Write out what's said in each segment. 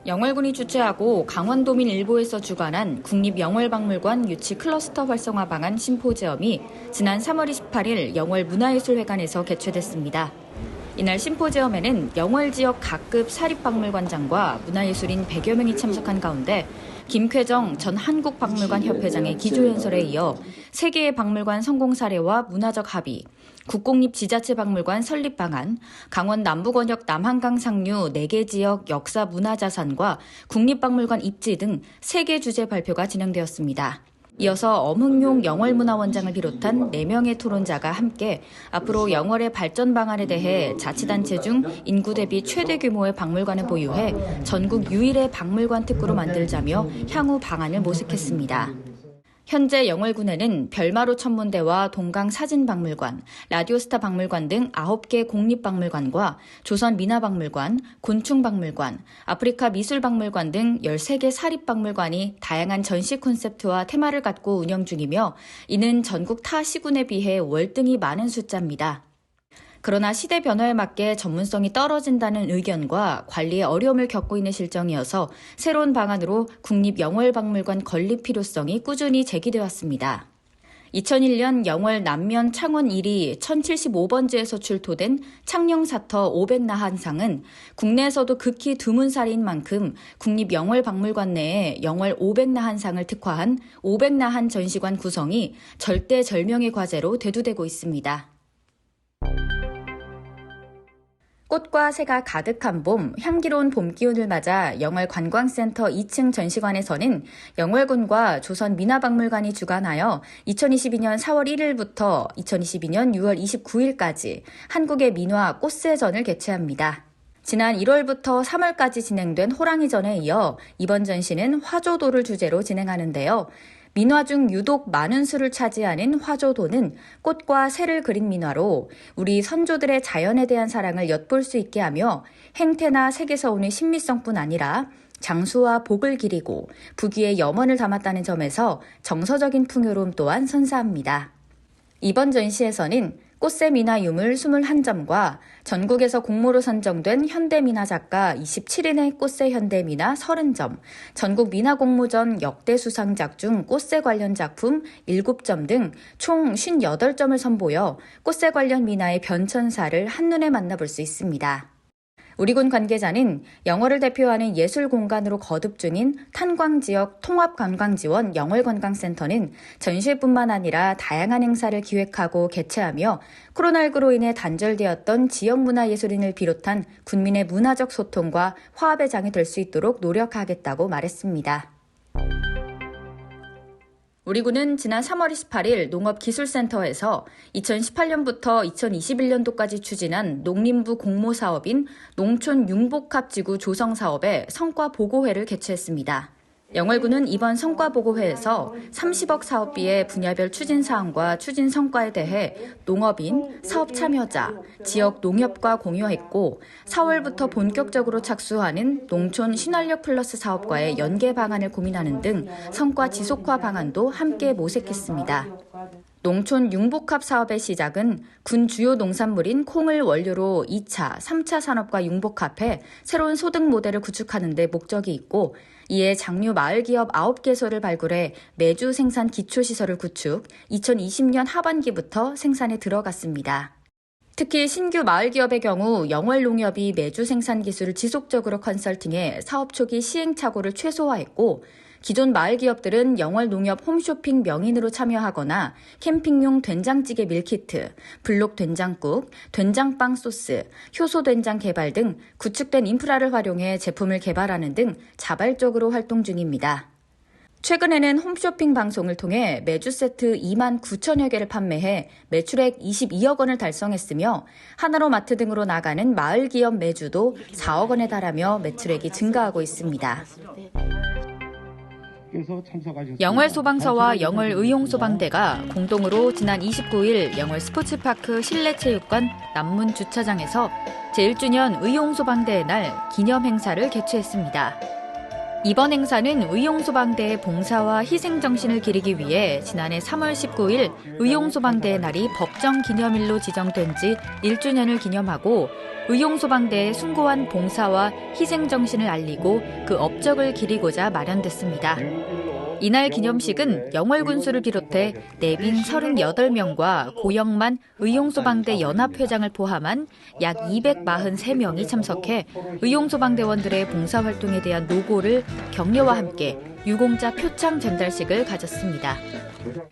영월군이 주최하고 강원도민 일보에서 주관한 국립영월박물관 유치 클러스터 활성화 방안 심포지엄이 지난 3월 28일 영월문화예술회관에서 개최됐습니다. 이날 심포지엄에는 영월 지역 각급 사립박물관장과 문화예술인 100여 명이 참석한 가운데 김쾌정 전 한국박물관협회장의 기조연설에 이어 세계의 박물관 성공 사례와 문화적 합의, 국공립지자체박물관 설립 방안, 강원 남부권역 남한강 상류 4개 지역 역사 문화자산과 국립박물관 입지 등 3개 주제 발표가 진행되었습니다. 이어서 엄흥용 영월문화원장을 비롯한 4명의 토론자가 함께 앞으로 영월의 발전 방안에 대해 자치단체 중 인구 대비 최대 규모의 박물관을 보유해 전국 유일의 박물관 특구로 만들자며 향후 방안을 모색했습니다. 현재 영월군에는 별마로 천문대와 동강사진박물관, 라디오스타 박물관 등 9개 공립박물관과 조선민화박물관, 곤충박물관, 아프리카 미술박물관 등 13개 사립박물관이 다양한 전시 콘셉트와 테마를 갖고 운영 중이며 이는 전국 타 시군에 비해 월등히 많은 숫자입니다. 그러나 시대 변화에 맞게 전문성이 떨어진다는 의견과 관리에 어려움을 겪고 있는 실정이어서 새로운 방안으로 국립영월박물관 건립 필요성이 꾸준히 제기되었습니다. 2001년 영월 남면 창원 1위 1075번지에서 출토된 창녕사터 500나한상은 국내에서도 극히 드문 사례인 만큼 국립영월박물관 내에 영월 500나한상을 특화한 500나한 전시관 구성이 절대절명의 과제로 대두되고 있습니다. 꽃과 새가 가득한 봄, 향기로운 봄 기운을 맞아 영월관광센터 2층 전시관에서는 영월군과 조선민화박물관이 주관하여 2022년 4월 1일부터 2022년 6월 29일까지 한국의 민화 꽃새전을 개최합니다. 지난 1월부터 3월까지 진행된 호랑이전에 이어 이번 전시는 화조도를 주제로 진행하는데요. 민화 중 유독 많은 수를 차지하는 화조도는 꽃과 새를 그린 민화로 우리 선조들의 자연에 대한 사랑을 엿볼 수 있게 하며 행태나 색에서 오는 신미성뿐 아니라 장수와 복을 기리고 부귀의 염원을 담았다는 점에서 정서적인 풍요로움 또한 선사합니다. 이번 전시에서는 꽃새 민화 유물 21점과 전국에서 공모로 선정된 현대민화 작가 27인의 꽃새 현대민화 30점, 전국 민화공모전 역대 수상작 중 꽃새 관련 작품 7점 등 총 58점을 선보여 꽃새 관련 민화의 변천사를 한눈에 만나볼 수 있습니다. 우리군 관계자는 영월을 대표하는 예술 공간으로 거듭 중인 탄광지역 통합관광지원 영월관광센터는 전시회뿐만 아니라 다양한 행사를 기획하고 개최하며 코로나19로 인해 단절되었던 지역문화예술인을 비롯한 군민의 문화적 소통과 화합의 장이 될 수 있도록 노력하겠다고 말했습니다. 우리 군은 지난 3월 28일 농업기술센터에서 2018년부터 2021년도까지 추진한 농림부 공모사업인 농촌융복합지구 조성사업의 성과보고회를 개최했습니다. 영월군은 이번 성과보고회에서 30억 사업비의 분야별 추진사항과 추진 성과에 대해 농업인, 사업 참여자, 지역 농협과 공유했고 4월부터 본격적으로 착수하는 농촌 신활력 플러스 사업과의 연계 방안을 고민하는 등 성과 지속화 방안도 함께 모색했습니다. 농촌 융복합 사업의 시작은 군 주요 농산물인 콩을 원료로 2차, 3차 산업과 융복합해 새로운 소득 모델을 구축하는 데 목적이 있고 이에 장류 마을기업 9개소를 발굴해 메주 생산 기초시설을 구축, 2020년 하반기부터 생산에 들어갔습니다. 특히 신규 마을기업의 경우 영월농협이 메주 생산 기술을 지속적으로 컨설팅해 사업 초기 시행착오를 최소화했고 기존 마을기업들은 영월농협 홈쇼핑 명인으로 참여하거나 캠핑용 된장찌개 밀키트, 블록 된장국, 된장빵 소스, 효소 된장 개발 등 구축된 인프라를 활용해 제품을 개발하는 등 자발적으로 활동 중입니다. 최근에는 홈쇼핑 방송을 통해 메주 세트 2만 9천여 개를 판매해 매출액 22억 원을 달성했으며 하나로마트 등으로 나가는 마을기업 메주도 4억 원에 달하며 매출액이 증가하고 있습니다. 영월소방서와 영월의용소방대가 공동으로 지난 29일 영월스포츠파크 실내체육관 남문 주차장에서 제1주년 의용소방대의 날 기념행사를 개최했습니다. 이번 행사는 의용소방대의 봉사와 희생정신을 기리기 위해 지난해 3월 19일 의용소방대의 날이 법정 기념일로 지정된 지 1주년을 기념하고 의용소방대의 숭고한 봉사와 희생정신을 알리고 그 업적을 기리고자 마련됐습니다. 이날 기념식은 영월군수를 비롯해 내빈 38명과 고영만 의용소방대 연합회장을 포함한 약 243명이 참석해 의용소방대원들의 봉사활동에 대한 노고를 격려와 함께 유공자 표창 전달식을 가졌습니다.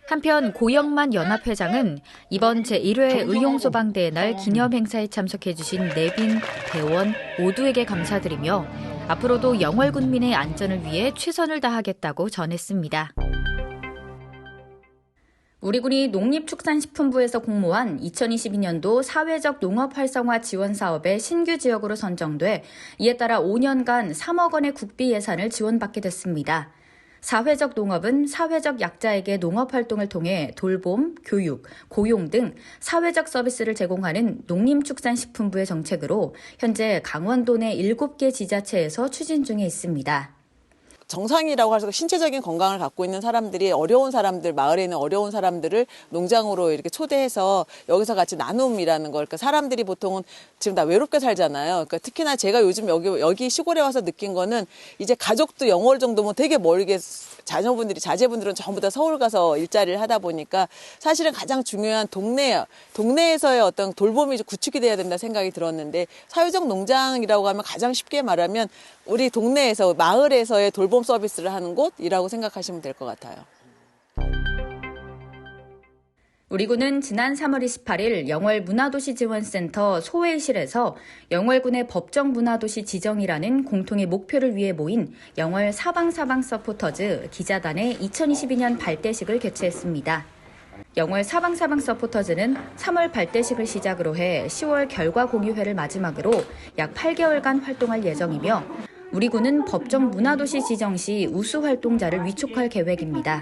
한편 고영만 연합회장은 이번 제1회 의용소방대의 날 기념행사에 참석해 주신 내빈, 대원 모두에게 감사드리며 앞으로도 영월군민의 안전을 위해 최선을 다하겠다고 전했습니다. 우리 군이 농림축산식품부에서 공모한 2022년도 사회적 농업 활성화 지원 사업의 신규 지역으로 선정돼 이에 따라 5년간 3억 원의 국비 예산을 지원받게 됐습니다. 사회적 농업은 사회적 약자에게 농업활동을 통해 돌봄, 교육, 고용 등 사회적 서비스를 제공하는 농림축산식품부의 정책으로 현재 강원도 내 7개 지자체에서 추진 중에 있습니다. 정상이라고 할 수 있고 신체적인 건강을 갖고 있는 사람들이 어려운 사람들, 마을에 있는 어려운 사람들을 농장으로 이렇게 초대해서 여기서 같이 나눔이라는 걸, 그러니까 사람들이 보통은 지금 다 외롭게 살잖아요. 그러니까 특히나 제가 요즘 여기 시골에 와서 느낀 거는 이제 가족도 영월 정도면 되게 멀게 자제분들은 전부 다 서울 가서 일자리를 하다 보니까 사실은 가장 중요한 동네에서의 어떤 돌봄이 구축이 돼야 된다 생각이 들었는데 사회적 농장이라고 하면 가장 쉽게 말하면 우리 동네에서 마을에서의 돌봄 서비스를 하는 곳이라고 생각하시면 될 것 같아요. 우리 군은 지난 3월 28일 영월 문화도시지원센터 소회의실에서 영월군의 법정 문화도시 지정이라는 공통의 목표를 위해 모인 영월 사방사방 서포터즈 기자단의 2022년 발대식을 개최했습니다. 영월 사방사방 서포터즈는 3월 발대식을 시작으로 해 10월 결과 공유회를 마지막으로 약 8개월간 활동할 예정이며 우리 군은 법정 문화도시 지정 시 우수 활동자를 위촉할 계획입니다.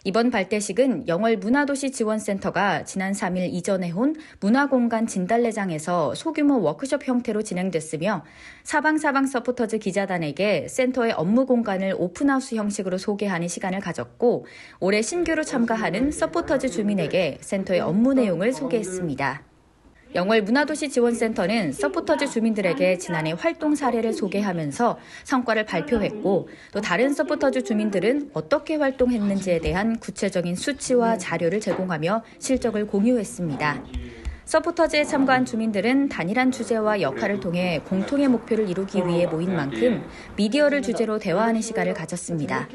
이번 발대식은 영월 문화도시지원센터가 지난 3일 이전해 온 문화공간 진달래장에서 소규모 워크숍 형태로 진행됐으며 사방사방 서포터즈 기자단에게 센터의 업무 공간을 오픈하우스 형식으로 소개하는 시간을 가졌고 올해 신규로 참가하는 서포터즈 주민에게 센터의 업무 내용을 소개했습니다. 영월 문화도시지원센터는 서포터즈 주민들에게 지난해 활동 사례를 소개하면서 성과를 발표했고 또 다른 서포터즈 주민들은 어떻게 활동했는지에 대한 구체적인 수치와 자료를 제공하며 실적을 공유했습니다. 서포터즈에 참가한 주민들은 단일한 주제와 역할을 통해 공통의 목표를 이루기 위해 모인 만큼 미디어를 주제로 대화하는 시간을 가졌습니다.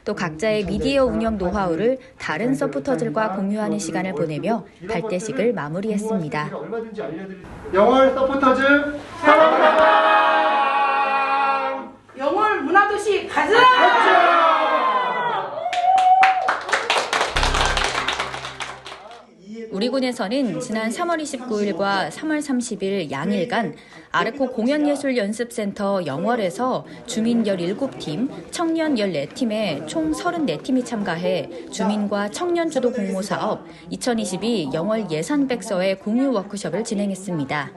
또 각자의 미디어 운영 노하우를 다른 서포터들과 공유하는 시간을 보내며 발대식을 마무리했습니다. 영월 서포터즈 사랑합니다. 영월 문화도시 가자! 우리 군에서는 지난 3월 29일과 3월 30일 양일간 아르코 공연예술연습센터 영월에서 주민 17팀, 청년 14팀의 총 34팀이 참가해 주민과 청년 주도 공모사업 2022 영월 예산백서의 공유 워크숍을 진행했습니다.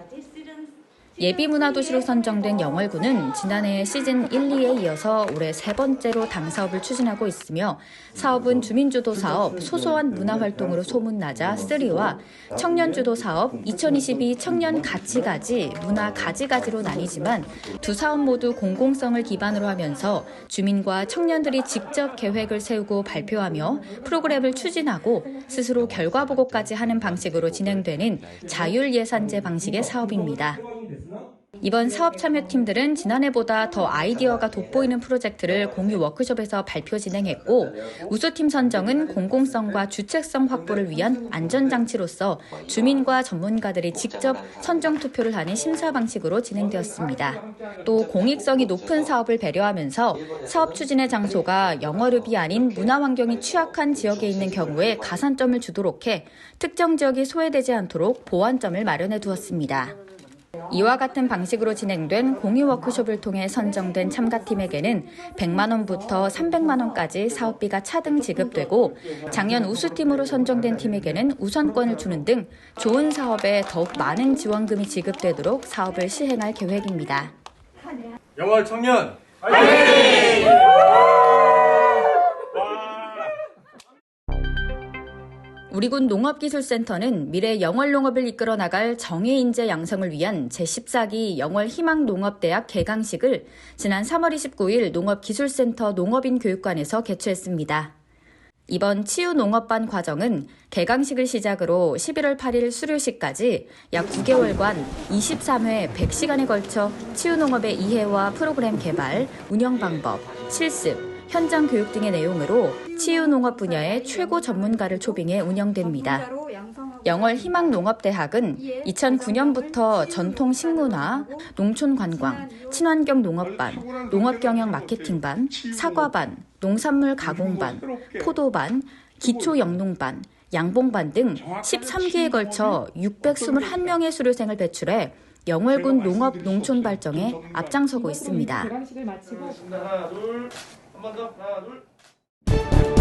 예비문화도시로 선정된 영월군은 지난해 시즌 1, 2에 이어서 올해 세 번째로 당사업을 추진하고 있으며 사업은 주민주도 사업 소소한 문화활동으로 소문나자 3와 청년주도 사업 2022 청년 가치가지 문화 가지가지로 나뉘지만 두 사업 모두 공공성을 기반으로 하면서 주민과 청년들이 직접 계획을 세우고 발표하며 프로그램을 추진하고 스스로 결과보고까지 하는 방식으로 진행되는 자율예산제 방식의 사업입니다. 이번 사업 참여팀들은 지난해보다 더 아이디어가 돋보이는 프로젝트를 공유 워크숍에서 발표 진행했고 우수팀 선정은 공공성과 주체성 확보를 위한 안전장치로서 주민과 전문가들이 직접 선정 투표를 하는 심사 방식으로 진행되었습니다. 또 공익성이 높은 사업을 배려하면서 사업 추진의 장소가 영월읍이 아닌 문화환경이 취약한 지역에 있는 경우에 가산점을 주도록 해 특정 지역이 소외되지 않도록 보완점을 마련해 두었습니다. 이와 같은 방식으로 진행된 공유 워크숍을 통해 선정된 참가팀에게는 100만 원부터 300만 원까지 사업비가 차등 지급되고 작년 우수팀으로 선정된 팀에게는 우선권을 주는 등 좋은 사업에 더욱 많은 지원금이 지급되도록 사업을 시행할 계획입니다. 영월 청년 우리군 농업기술센터는 미래 영월농업을 이끌어 나갈 정예인재 양성을 위한 제14기 영월희망농업대학 개강식을 지난 3월 29일 농업기술센터 농업인교육관에서 개최했습니다. 이번 치유농업반 과정은 개강식을 시작으로 11월 8일 수료식까지 약 9개월간 23회 100시간에 걸쳐 치유농업의 이해와 프로그램 개발, 운영 방법, 실습, 현장 교육 등의 내용으로 치유농업 분야의 최고 전문가를 초빙해 운영됩니다. 영월희망농업대학은 2009년부터 전통식문화, 농촌관광, 친환경 농업반, 농업경영 마케팅반, 사과반, 농산물 가공반, 포도반, 기초영농반, 양봉반 등 13기에 걸쳐 621명의 수료생을 배출해 영월군 농업 농촌 발전에 앞장서고 있습니다. 하나, 둘. 한 번 더. 하나, 둘.